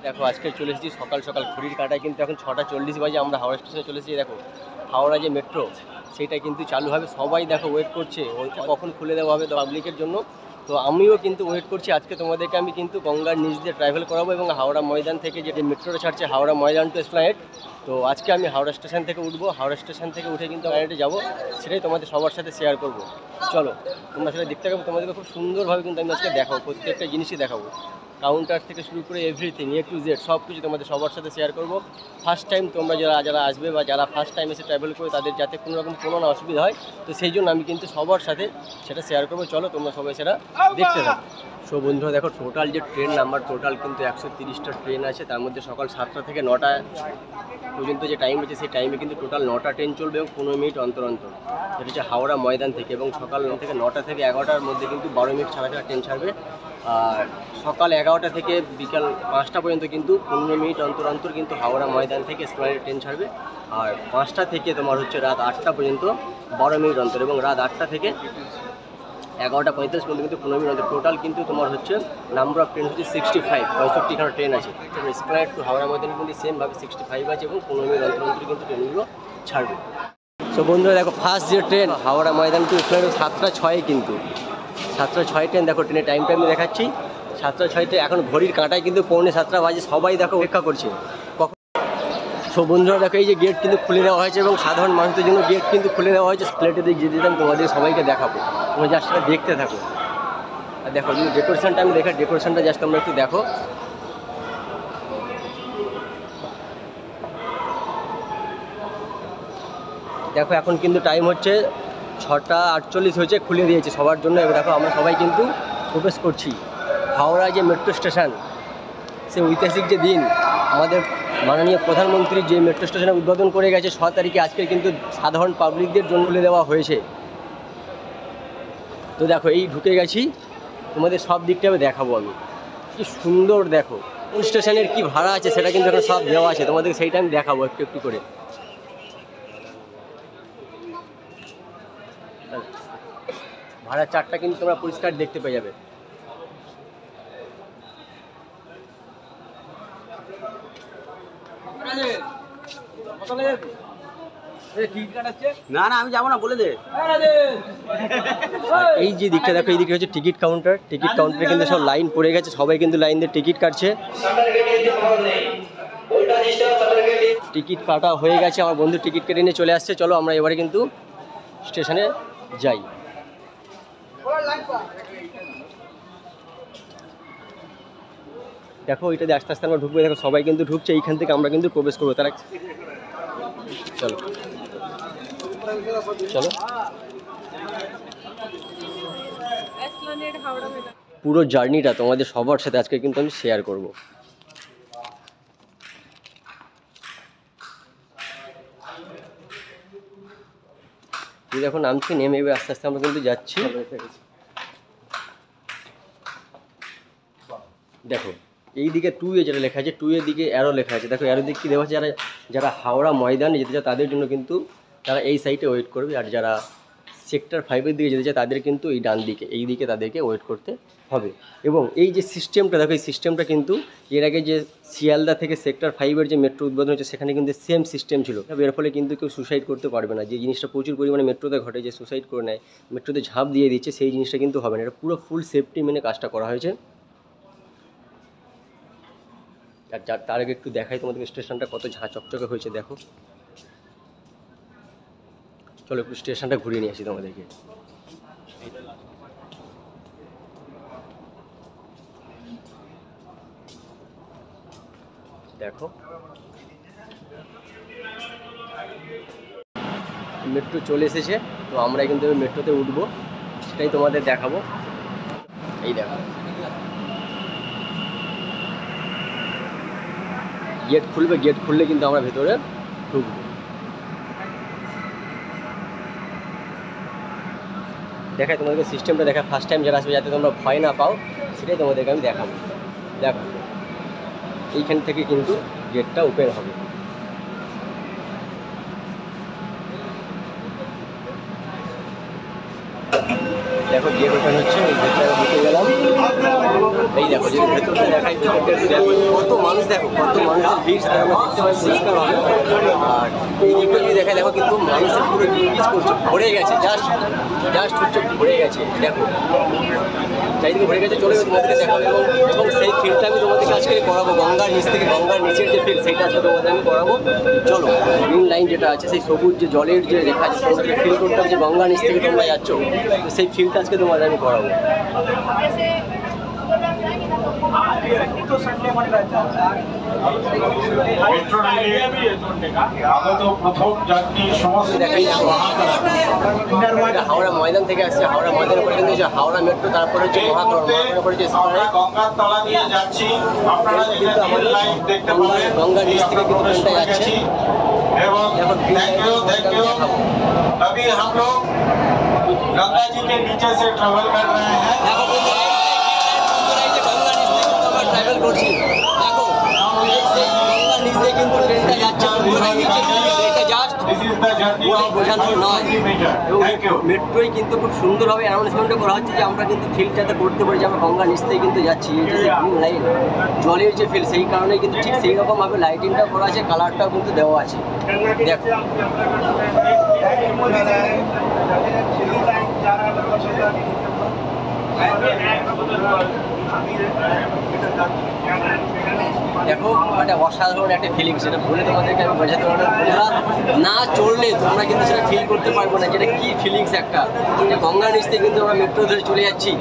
দেখো আজকে চলে এসেছি সকাল সকাল, ঘড়ির কাঁটায় কিন্তু এখন 6:40 বাজে। আমরা হাওড়া স্টেশনে চলে এসেছি। দেখো হাওড়া যে মেট্রো সেটা কিন্তু চালু হবে, সবাই দেখো ওয়েট করছে ওইটা কখন খুলে দেওয়া হবে পাবলিকের জন্য। তো আমিও কিন্তু ওয়েট করছি। আজকে তোমাদেরকে আমি কিন্তু গঙ্গার নিচ দিয়ে ট্রাভেল করাবো এবং হাওড়া ময়দান থেকে যে মেট্রোটা ছাড়ছে হাওড়া ময়দান টু এসপ্ল্যানেড। তো আজকে আমি হাওড়া স্টেশন থেকে উঠবো, হাওড়া স্টেশন থেকে উঠে কিন্তু এসপ্ল্যানেডে যাবো, সেটাই তোমাদের সবার সাথে শেয়ার করবো। চলো তোমরা সেটা দেখতে পাবো, তোমাদেরকে খুব সুন্দরভাবে কিন্তু আমি আজকে দেখাবো, প্রত্যেকটা জিনিসই দেখাবো, কাউন্টার থেকে শুরু করে এভরিথিং এ টু জেড সব কিছু তোমাদের সবার সাথে শেয়ার করবো। ফার্স্ট টাইম তোমরা যারা আসবে বা যারা ফার্স্ট টাইম এসে ট্রাভেল করে তাদের যাতে কোনো রকম কোনো না অসুবিধা হয়, তো সেই জন্য আমি কিন্তু সবার সাথে সেটা শেয়ার করবো। চলো তোমরা সবাই সেটা দেখতে থাকো। সো বন্ধুরা দেখো টোটাল যে ট্রেন নাম্বার টোটাল কিন্তু 130টা ট্রেন আছে, তার মধ্যে সকাল 7টা থেকে 9টা পর্যন্ত যে টাইম আছে সেই টাইমে কিন্তু টোটাল 9টা ট্রেন চলবে এবং 15 মিনিট অন্তর অন্তর। সেটা হচ্ছে হাওড়া ময়দান থেকে, এবং সকাল থেকে 9টা থেকে 11টার মধ্যে কিন্তু 12 মিনিট ছাড়া ছাড়া ট্রেন ছাড়বে। আর সকাল 11টা থেকে বিকাল 5টা পর্যন্ত কিন্তু 15 মিনিট অন্তর অন্তর কিন্তু হাওড়া ময়দান থেকে এসপ্ল্যানেডে ট্রেন ছাড়বে। আর 5টা থেকে তোমার হচ্ছে রাত 8টা পর্যন্ত 12 মিনিট অন্তর, এবং রাত 8টা থেকে 11:45 পর্যন্ত কিন্তু 15 মিনিট অন্তর। টোটাল কিন্তু তোমার হচ্ছে নাম্বার অফ ট্রেন হচ্ছে 65, 65খানা ট্রেন আছে। এসপ্ল্যানেড টু হাওড়া ময়দান কিন্তু সেমভাবে 65 আছে এবং 15 মিনিট অন্তর অন্তর কিন্তু ট্রেনগুলো ছাড়বে। সো বন্ধুরা দেখো ফার্স্ট যে train Howrah Maidan two Esplanade 7:06 কিন্তু 7:06 ট্রেন। দেখো ট্রেনের টাইমটা আমি দেখাচ্ছি, 7:06 এখন ঘড়ির কাঁটায় কিন্তু 6:45 বাজে। সবাই দেখো অপেক্ষা করছে কখন। সো বন্ধুরা দেখো এই যে গেট কিন্তু খুলে দেওয়া হয়েছে এবং সাধারণ মানুষদের জন্য গেট কিন্তু খুলে দেওয়া হয়েছে। প্লেটে দিয়ে যেতে দিতাম তোমাদের সবাইকে দেখাবো, তোমরা জাস্ট সেটা দেখতে থাকো। আর দেখো যদি ডেকোরেশনটা আমি দেখা, ডেকোরেশনটা জাস্ট তোমরা একটু দেখো। দেখো এখন কিন্তু টাইম হচ্ছে 6:48 হয়েছে, খুলে দিয়েছে সবার জন্য। এবার দেখো আমরা সবাই কিন্তু প্রবেশ করছি হাওড়া যে মেট্রো স্টেশন। সে ঐতিহাসিক যে দিন আমাদের মাননীয় প্রধানমন্ত্রী যে মেট্রো স্টেশনে উদ্বোধন করে গেছে 6 তারিখে, আজকে কিন্তু সাধারণ পাবলিকদের জন্য খুলে দেওয়া হয়েছে। তো দেখো এই ঢুকে গেছি, তোমাদের সব দিকটা দেখাবো আমি। কি সুন্দর দেখো, কোন স্টেশনের কী ভাড়া আছে সেটা কিন্তু এখন সব দেওয়া আছে, তোমাদের সেইটা আমি দেখাবো একটু একটু করে। ভাড়া চার্টটা কিন্তু তোমরা পরিষ্কার দেখতে পেয়ে যাবে। না না আমি যাবো না, বলে দে। এই যে দিকটা দেখো, এই দিকে হচ্ছে টিকিট কাউন্টার। টিকিট কাউন্টারে কিন্তু সব লাইন পড়ে গেছে, সবাই কিন্তু লাইন দিয়ে টিকিট কাটছে। টিকিট কাটা হয়ে গেছে, আমার বন্ধু টিকিট কেটে নিয়ে চলে আসছে। চলো আমরা এবারে কিন্তু স্টেশনে যাই। দেখো ওইটাতে আস্তে আস্তে আমরা ঢুকবো। দেখো সবাই কিন্তু ঢুকছে, এইখান থেকে আমরা কিন্তু প্রবেশ করবো। তারা চলো চলো পুরো জার্নিটা তোমাদের সবার সাথে আজকে কিন্তু আমি শেয়ার করব। দেখো নামছি, নেমে এবার আস্তে আস্তে আমরা কিন্তু যাচ্ছি। দেখো এই দিকে 2 এ যেটা লেখা আছে, 2 এর দিকে অ্যারো লেখা আছে। দেখো অ্যারো দিক কি দেওয়া আছে, যারা হাওড়া ময়দানে যেতে চায় তাদের জন্য কিন্তু তারা এই সাইডে ওয়েট করবে, আর যারা সেক্টর 5-এর দিকে যেতে চায় তাদের কিন্তু এই ডান দিকে, এই দিকে তাদেরকে ওয়েট করতে হবে। এবং এই যে সিস্টেমটা দেখো, এই সিস্টেমটা কিন্তু এর আগে যে শিয়ালদা থেকে সেক্টর 5-এর যে মেট্রো উদ্বোধন হচ্ছে সেখানে কিন্তু সেম সিস্টেম ছিল। এর ফলে কিন্তু কেউ সুসাইড করতে পারবে না। যে জিনিসটা প্রচুর পরিমাণে মেট্রোতে ঘটে, যে সুসাইড করে নেয়, মেট্রোতে ঝাঁপ দিয়ে দিচ্ছে, সেই জিনিসটা কিন্তু হবে না। এটা পুরো ফুল সেফটি মেনে কাজটা করা হয়েছে। আর তার আগে একটু দেখাই তোমাদেরকে স্টেশনটা কত ঝাঁ চকচকে হয়েছে। দেখো চলো একটু স্টেশনটা ঘুরিয়ে নিয়ে আসি তোমাদেরকে। দেখো মেট্রো চলে এসেছে, তো আমরা কিন্তু মেট্রোতে উঠবো, সেটাই তোমাদের দেখাবো। এই দেখো গেট খুলবে, গেট খুললে কিন্তু আমরা ভেতরে ঢুকবো। দেখাই তোমাদেরকে সিস্টেমটা, দেখা ফার্স্ট টাইম যারা আসবে যাতে তোমরা ভয় না পাও, সেটাই তোমাদেরকে আমি দেখাবো। দেখো এইখান থেকে কিন্তু গেটটা ওপেন হবে। দেখো গেট ওপেন হচ্ছে, ওই ভেতরে ঢুকে গেলাম। এই দেখো যদি ভেতরটা দেখাই, ভেতরটা একটু দেখো কত মানুষ, দেখো কত মানুষের ভিড়, সেটা আমরা দেখতে পাই পরিষ্কার হবে। আর এই দিকটা যদি দেখায় দেখো কিন্তু মানুষের পুরো কিচ করছে, ভরে গেছে, জাস্ট হচ্ছে ভরে গেছে। দেখো চারিদিকে ভরে গেছে, চলে তোমাদেরকে দেখাবো। এবং সেই ফিল্ডটা আমি তোমাদেরকে আজকে করাবো, গঙ্গার নিচ থেকে, গঙ্গার নিচের যে ফিল্ড সেইটা আজকে তোমাদের আমি করাবো। চলো গ্রিন লাইন যেটা আছে, সেই সবুজ যে জলের যে রেখা আছে, তোমাদেরকে ফিল করতে হবে যে গঙ্গার নিচ থেকে তোমরা যাচ্ছ, তো সেই ফিল্ডটা আজকে তোমাদের আমি করাবো। হাওড়া ময়দান থেকে আসছে, হাওড়া ময়দানের পরে কিন্তু হাওড়া মেট্রো, তারপরে হচ্ছে মহাকরণ, মহাকরণ হচ্ছে কিন্তু আমাদের গঙ্গার নিচ থেকে কিন্তু ট্রেনটা যাচ্ছে। अभी हम लोग गंगा जी के नीचे से ट्रेवल कर रहे हैं। ट्रैवल করছি, দেখো গঙ্গার নিচে কিন্তু ট্রেনটা যাচ্ছে, এটা জাস্ট বোঝানো নয়। মেট্রোয় কিন্তু খুব সুন্দরভাবে অ্যানাউন্সমেন্টও করা হচ্ছে যে আমরা কিন্তু ফিল্ডটাতে করতে পারি যে আমরা গঙ্গার নিচ থেকে কিন্তু যাচ্ছি। এটা যে গ্রিন লাইন জলের যে ফিল্ড, সেই কারণে কিন্তু ঠিক সেই রকমভাবে লাইটিংটা করা আছে, কালারটাও কিন্তু দেওয়া আছে। দেখো দেখো একটা অসাধারণ একটা ফিলিং, সেটা বলে তোমাদেরকে আমি বোঝাতে পারবো না। তোমরা না চড়লে তোমরা কিন্তু সেটা ফিল করতে পারবো না, যেটা কী ফিলিংস একটা। যে গঙ্গার নিচ থেকে কিন্তু আমরা মেট্রো ধরে চলে যাচ্ছি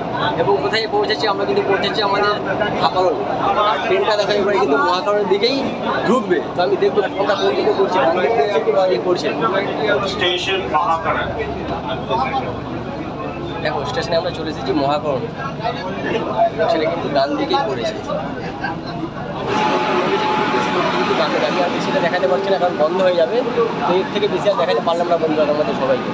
এবং কোথায় পৌঁছেছি, আমরা কিন্তু পৌঁছেছি আমাদের হাকারণ। আর ট্রেনটা দেখা এবারে কিন্তু মহাকরণের দিকেই ঢুকবে। তো আমি দেখবো কোনটা কোন দিকে করছি, করছে स्टेशन महाकरण। দেখো স্টেশনে আমরা চলে এসেছি মহাকরণ, সেটা কিন্তু ডান দিকেই পড়েছে। কিন্তু বাকি আমি আর বেশিটা দেখাতে পারছি না, কারণ বন্ধ হয়ে যাবে। তো এর থেকে বেশি আর দেখাতে পারলাম না বন্ধু আমাদের সবাইকে।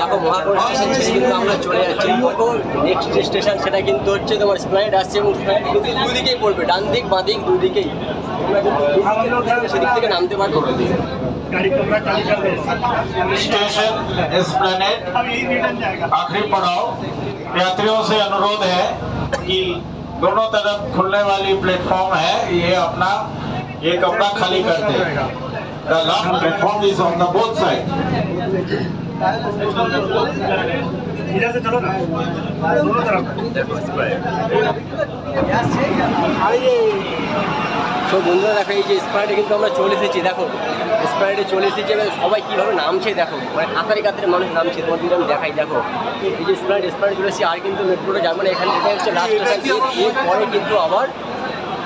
দেখো মহাকরণ স্টেশন ছেড়ে কিন্তু আমরা চলে যাচ্ছি। নেক্সট যে স্টেশন সেটা কিন্তু হচ্ছে তোমার এসপ্ল্যানেড আসছে, এবং এসপ্ল্যানেড কিন্তু দুদিকেই পড়বে, ডান দিক বাঁ দিক দুদিকেই। তোমরা কিন্তু সেদিক থেকে নামতে পারবে। स्टेशन एस्प्लेनेड आखिरी पड़ाव। यात्रियों से अनुरोध है कि दोनों तरफ खुलने वाली प्लेटफॉर्म है, ये कपड़ा खाली कर दे। The last platform is on the both side. इधर से चलो ना, दोनों तरफ। তো বন্ধুরা দেখো এই যে স্প্রাইডে কিন্তু আমরা চলে এসেছি। দেখো স্প্রাইডে চলে এসেছি, এবার সবাই কীভাবে নামছে দেখো, মানে কাতারে কাতারে মানুষ নামছে। তোমার দিকে আমি দেখাই, দেখো এই যে স্প্রাইডে চলে এসেছি। আর কিন্তু মেট্রোটা যাবে না, এখানে এটা হচ্ছে লাস্ট স্টেশন। এরপরে কিন্তু আবার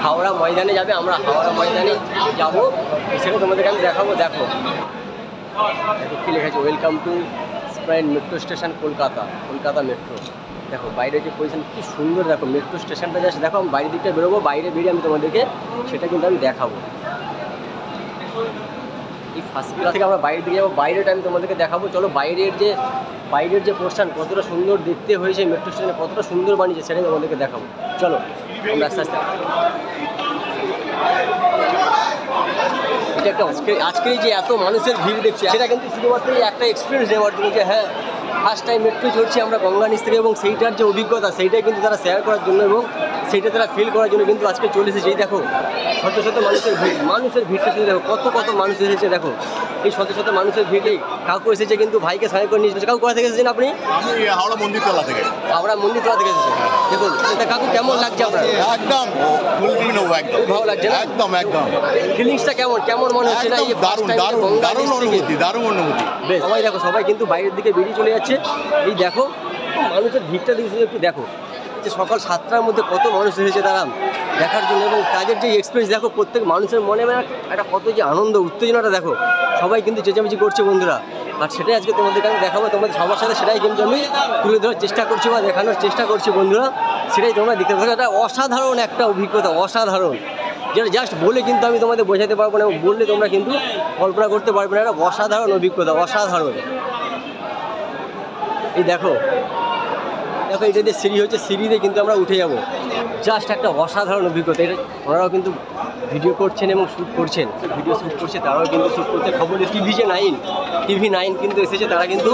হাওড়া ময়দানে যাবে, আমরা হাওড়া ময়দানে যাবো, সেটা তোমাদেরকে আমি দেখাবো। দেখো দেখো কী লেখা আছে, ওয়েলকাম টু স্প্রাইড মেট্রো স্টেশন কলকাতা মেট্রো। দেখো বাইরে যে পজিশন কি সুন্দর, দেখো মেট্রো স্টেশনটা জাস্ট দেখো। আমি বাইরের দিকটা বেরোবো, বাইরে বেরিয়ে আমি তোমাদেরকে সেটা কিন্তু আমি দেখাবো। এই ফার্স্ট ক্লাস থেকে আমরা বাইরের দিকে যাবো, বাইরেটা আমি তোমাদেরকে দেখাবো। চলো বাইরের যে পোর্শন কতটা সুন্দর দেখতে হয়েছে, মেট্রো স্টেশনে কতটা সুন্দর বানিয়েছে সেটাই তোমাদেরকে দেখাবো। চলো আমরা আস্তে আস্তে। এটা একটা আজকে যে এত মানুষের ভিড় দেখছি, সেটা কিন্তু শুধুমাত্র একটা এক্সপিরিয়েন্স দেওয়ার জন্য যে হ্যাঁ ফার্স্ট টাইম মেট্রো চড়ছি আমরা গঙ্গা নিচ থেকে, এবং সেইটার যে অভিজ্ঞতা সেইটাই কিন্তু তারা শেয়ার করার জন্য এবং সেইটা তারা ফিল করার জন্য কিন্তু আজকে চলে এসেছে। এই দেখো শত শত মানুষের ভিড়টা শুধু দেখো, কত মানুষ এসেছে। দেখো এই শত শত মানুষের ভিড়েই কাকু এসেছে, কিন্তু ভাইকে সঙ্গে করে নিয়ে এসেছে। কাকু কোথা থেকে এসেছেন আপনি? আমি হাওড়া মন্দিরতলা থেকে। হাওড়া মন্দিরতলা থেকে এসেছে। দেখুন কাকু কেমন লাগছে আপনার? একদম ফুলফিল নেবো, একদম ভালো লাগছে না? একদম ফিলিংসটা কেমন মনে হচ্ছে না? এই যে দারুণ অনুভূতি। বেশ সবাই দেখো, সবাই কিন্তু বাইরের দিকে বেরিয়ে চলে যাচ্ছে। এই দেখো মানুষের ভিড়টা দিয়েছে, একটু দেখো যে সকাল 7টার মধ্যে কত মানুষ এসেছে তারা দেখার জন্য, এবং তাদের যে এক্সপিরিয়েন্স দেখো, প্রত্যেক মানুষের মনে একটা কত যে আনন্দ উত্তেজনাটা দেখো। সবাই কিন্তু চেঁচামেচি করছে বন্ধুরা, আর সেটাই আজকে তোমাদেরকে আমি দেখাবো। তোমাদের সবার সাথে সেটাই কিন্তু আমি তুলে ধরার চেষ্টা করছি বা দেখানোর চেষ্টা করছি বন্ধুরা। সেটাই তোমরা দেখতে পাচ্ছ, এটা অসাধারণ একটা অভিজ্ঞতা, অসাধারণ, যেটা জাস্ট বলে কিন্তু আমি তোমাদের বোঝাতে পারবো না, এবং বললে তোমরা কিন্তু কল্পনা করতে পারবে না। একটা অসাধারণ অভিজ্ঞতা, অসাধারণ। এই দেখো এটা যে সিঁড়ি হচ্ছে, সিঁড়িতে কিন্তু আমরা উঠে যাব। জাস্ট একটা অসাধারণ অভিজ্ঞতা। এটা ওনারাও কিন্তু ভিডিও করছেন এবং শ্যুট করছেন, ভিডিও শ্যুট করছে তারাও কিন্তু শ্যুট করতে খবর নিয়ে TV9 কিন্তু এসেছে, তারা কিন্তু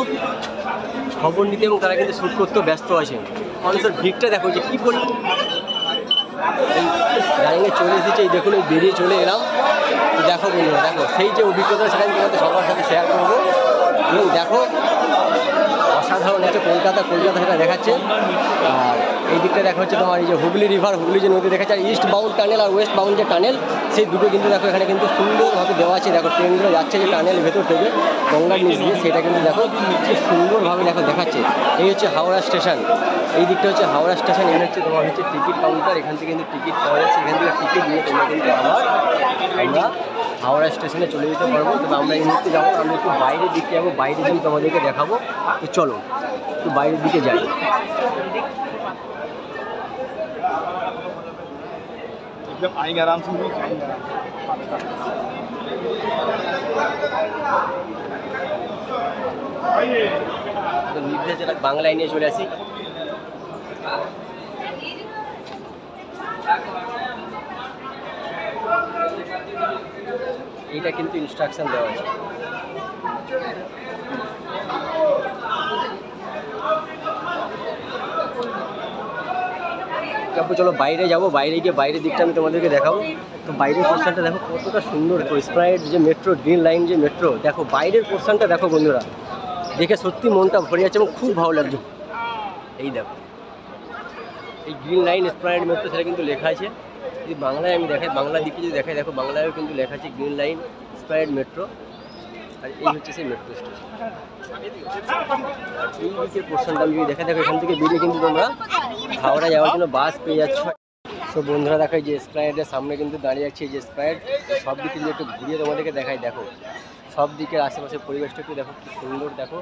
খবর নিতে এবং তারা কিন্তু শ্যুট করতেও ব্যস্ত আছে। মানুষের ভিড়টা দেখো যে কী বলি, দাঁড়িয়ে চলে এসেছে, এই দেখুন এই বেরিয়ে চলে এলাম। তো দেখো বন্ধুরা, দেখো সেই যে অভিজ্ঞতা সেটা আমি তোমাদের সবার সাথে শেয়ার করবো। এবং দেখো অসাধারণ একটা কলকাতা সেটা দেখাচ্ছে। আর এই দিকটা দেখা হচ্ছে তোমার এই যে হুগলি রিভার, হুগলি যে নদী দেখাচ্ছে, আর ইস্ট বাউন্ড টানেল আর ওয়েস্ট বাউন্ড যে টানেল, সেই দুটো কিন্তু দেখো এখানে কিন্তু সুন্দরভাবে দেওয়া আছে। দেখো ট্রেনগুলো যাচ্ছে যে টানেলের ভেতর থেকে গঙ্গার নিচ দিয়ে, সেটা কিন্তু দেখো খুব সুন্দরভাবে দেখো দেখাচ্ছে। এই হচ্ছে হাওড়া স্টেশন, এই দিকটা হচ্ছে হাওড়া স্টেশন। এখানে হচ্ছে তোমার হচ্ছে টিকিট কাউন্টার, এখান থেকে কিন্তু টিকিট পাওয়া যাচ্ছে, এখান থেকে টিকিট নিয়ে তোমরা কিন্তু আমরা হাওড়া স্টেশনে চলে যেতে পারবো। তবে আমরা এই মুহূর্তে যাবো, আমরা একটু বাইরের দিকে যাবো, বাইরে দিয়ে তোমাদেরকে দেখাবো। তো চলো একটু বাইরের দিকে যাই। जब आएंगे आराम से তো নির্দেশ বাংলায় নিয়ে চলে আসি। এইটা কিন্তু ইনস্ট্রাকশন দেওয়া আছে। চলো বাইরে যাবো, বাইরে গিয়ে বাইরের দিকটা আমি তোমাদেরকে দেখাবো। তো বাইরের পোর্শনটা দেখো কতটা সুন্দর, স্প্রাইট যে মেট্রো, গ্রিন লাইন যে মেট্রো, দেখো বাইরের পোর্শনটা দেখো বন্ধুরা, দেখে সত্যি মনটা ভরে যাচ্ছে এবং খুব ভালো লাগছে। এই দেখো এই গ্রিন লাইন স্প্রাইট মেট্রো, সেটা কিন্তু লেখা আছে। যদি বাংলায় আমি দেখাই, বাংলার দিকে যদি দেখাই, দেখো বাংলায়ও কিন্তু লেখা আছে গ্রিন লাইন স্প্রাইট মেট্রো। আর এই হচ্ছে সেই মেট্রো স্টেশন। আর এই দিকের পোর্শনটা আমি যদি দেখা, দেখো এখান থেকে বেরিয়ে কিন্তু তোমরা হাওড়া যাওয়ার জন্য বাস পেয়ে যাচ্ছ। তো বন্ধুরা দেখো যে স্প্রাইটের সামনে কিন্তু দাঁড়িয়ে যাচ্ছে, এই যে স্প্রাইট, সব দিকে যদি একটু ঘুরিয়ে তোমাদেরকে দেখাই, দেখো সব দিকের আশেপাশের পরিবেশটা একটু দেখো কি সুন্দর, দেখো